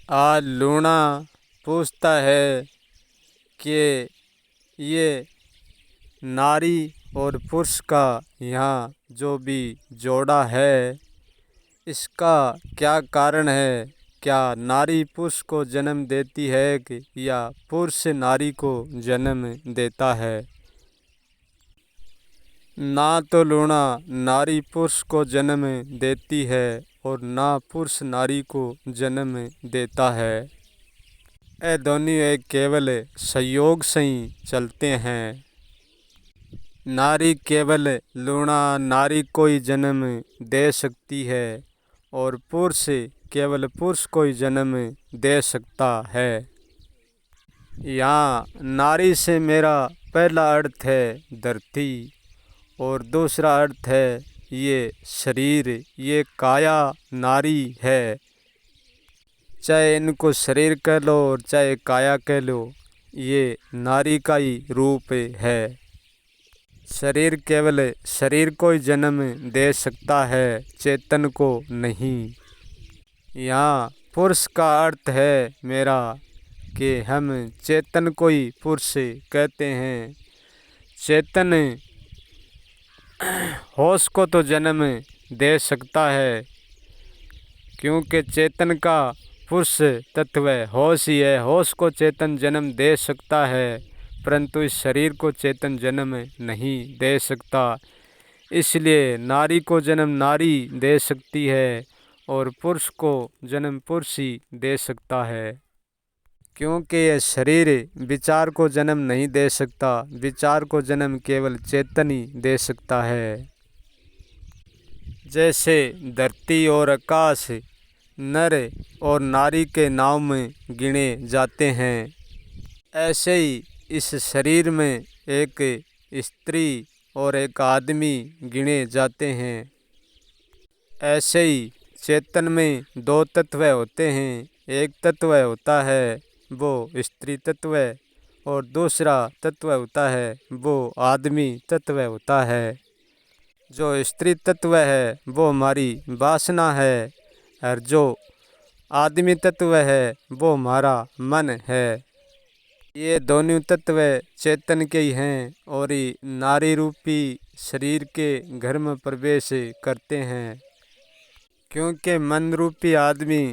आज लूना पूछता है कि ये नारी और पुरुष का यहाँ जो भी जोड़ा है इसका क्या कारण है। क्या नारी पुरुष को जन्म देती है कि या पुरुष नारी को जन्म देता है। ना तो लूना नारी पुरुष को जन्म देती है और ना पुरुष नारी को जन्म देता है। ये दोनों एक केवल संयोग से ही चलते हैं। नारी केवल लूना नारी को ही जन्म दे सकती है और पुरुष केवल पुरुष को ही जन्म दे सकता है। यहाँ नारी से मेरा पहला अर्थ है धरती और दूसरा अर्थ है ये शरीर, ये काया नारी है। चाहे इनको शरीर कह लो और चाहे काया कह लो, ये नारी का ही रूप है। शरीर केवल शरीर को ही जन्म दे सकता है, चेतन को नहीं। यहाँ पुरुष का अर्थ है मेरा कि हम चेतन को ही पुरुष कहते हैं। चेतन होश को तो जन्म दे सकता है क्योंकि चेतन का पुरुष तत्व होश ही है। होश को चेतन जन्म दे सकता है परंतु इस शरीर को चेतन जन्म नहीं दे सकता। इसलिए नारी को जन्म नारी दे सकती है और पुरुष को जन्म पुरुष ही दे सकता है क्योंकि यह शरीर विचार को जन्म नहीं दे सकता। विचार को जन्म केवल चेतन ही दे सकता है। जैसे धरती और आकाश नर और नारी के नाम में गिने जाते हैं, ऐसे ही इस शरीर में एक स्त्री और एक आदमी गिने जाते हैं। ऐसे ही चेतन में दो तत्व होते हैं। एक तत्व होता है वो स्त्री तत्व और दूसरा तत्व होता है वो आदमी तत्व होता है। जो स्त्री तत्व है वो हमारी वासना है और जो आदमी तत्व है वो हमारा मन है। ये दोनों तत्व चेतन के ही हैं और ही नारी रूपी शरीर के घर में प्रवेश करते हैं क्योंकि मन रूपी आदमी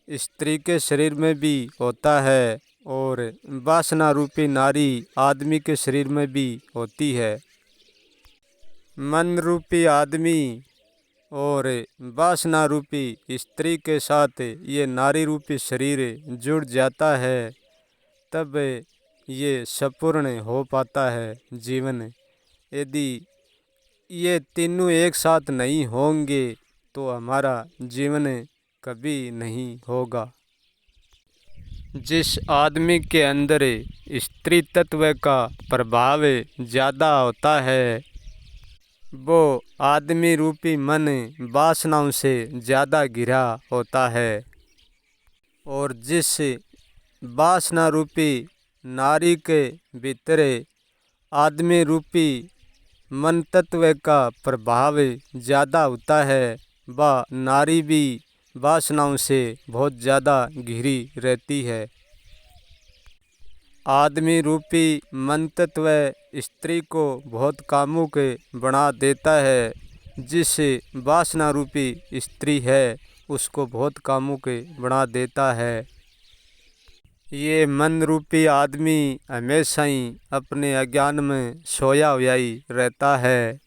स्त्री के शरीर में भी होता है और वासना रूपी नारी आदमी के शरीर में भी होती है। मन रूपी आदमी और वासना रूपी स्त्री के साथ ये नारी रूपी शरीर जुड़ जाता है तब ये संपूर्ण हो पाता है जीवन। यदि ये तीनों एक साथ नहीं होंगे तो हमारा जीवन कभी नहीं होगा। जिस आदमी के अंदर स्त्री तत्व का प्रभाव ज़्यादा होता है वो आदमी रूपी मन वासनाओं से ज़्यादा घिरा होता है और जिस वासना रूपी नारी के भीतर आदमी रूपी मन तत्व का प्रभाव ज़्यादा होता है वह नारी भी वासनाओं से बहुत ज़्यादा घिरी रहती है। आदमी रूपी मन तत्व स्त्री को बहुत कामुक बना देता है। जिस वासना रूपी स्त्री है उसको बहुत कामुक बना देता है। ये मन रूपी आदमी हमेशा ही अपने अज्ञान में सोया हुआ ही रहता है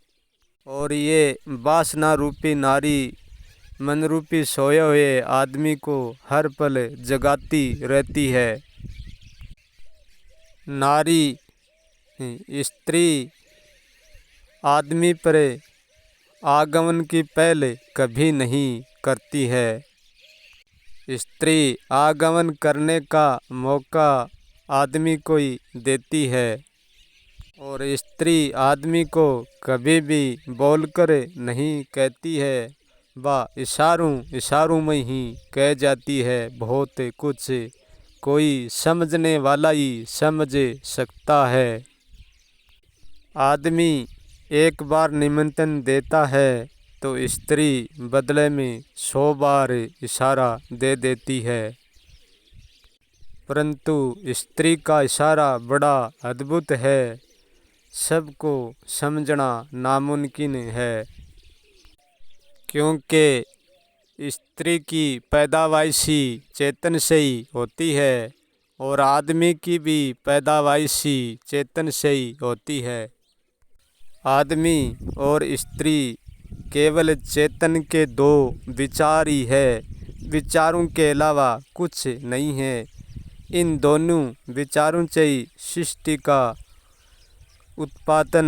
और ये वासना रूपी नारी मन रूपी सोए हुए आदमी को हर पल जगाती रहती है। नारी स्त्री आदमी पर आगमन की पहल कभी नहीं करती है। स्त्री आगमन करने का मौका आदमी को ही देती है और स्त्री आदमी को कभी भी बोलकर नहीं कहती है, वह इशारों में ही कह जाती है। बहुत कुछ कोई समझने वाला ही समझ सकता है। आदमी एक बार निमंत्रण देता है तो स्त्री बदले में 100 बार इशारा दे देती है। परंतु स्त्री का इशारा बड़ा अद्भुत है, सबको समझना नामुमकिन है। क्योंकि स्त्री की पैदावाइशी चेतन से ही होती है और आदमी की भी पैदावाइशी चेतन से ही होती है। आदमी और स्त्री केवल चेतन के दो विचार ही है, विचारों के अलावा कुछ नहीं है। इन दोनों विचारों से ही सृष्टि का उत्पादन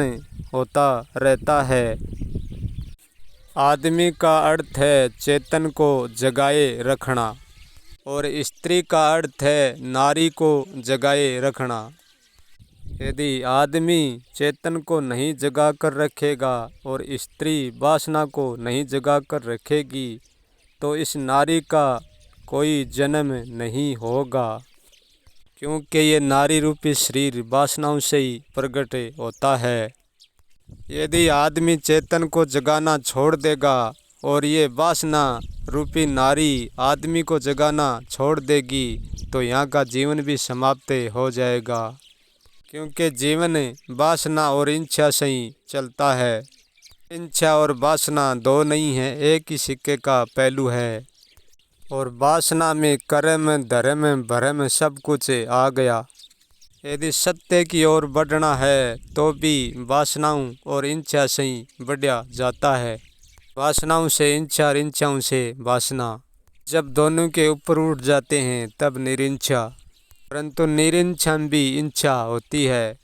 होता रहता है। आदमी का अर्थ है चेतन को जगाए रखना और स्त्री का अर्थ है नारी को जगाए रखना। यदि आदमी चेतन को नहीं जगा कर रखेगा और स्त्री वासना को नहीं जगा कर रखेगी तो इस नारी का कोई जन्म नहीं होगा, क्योंकि ये नारी रूपी शरीर वासनाओं से ही प्रकट होता है। यदि आदमी चेतन को जगाना छोड़ देगा और ये वासना रूपी नारी आदमी को जगाना छोड़ देगी तो यहाँ का जीवन भी समाप्त हो जाएगा, क्योंकि जीवन वासना और इच्छा से ही चलता है। इच्छा और वासना दो नहीं है, एक ही सिक्के का पहलू है। और वासना में कर्म धर्म भरम सब कुछ आ गया। यदि सत्य की ओर बढ़ना है तो भी वासनाओं और इच्छा से ही बढ़ा जाता है। वासनाओं से इच्छा और इच्छाओं से वासना जब दोनों के ऊपर उठ जाते हैं तब निरिच्छा, परंतु निरिच्छा भी इच्छा होती है।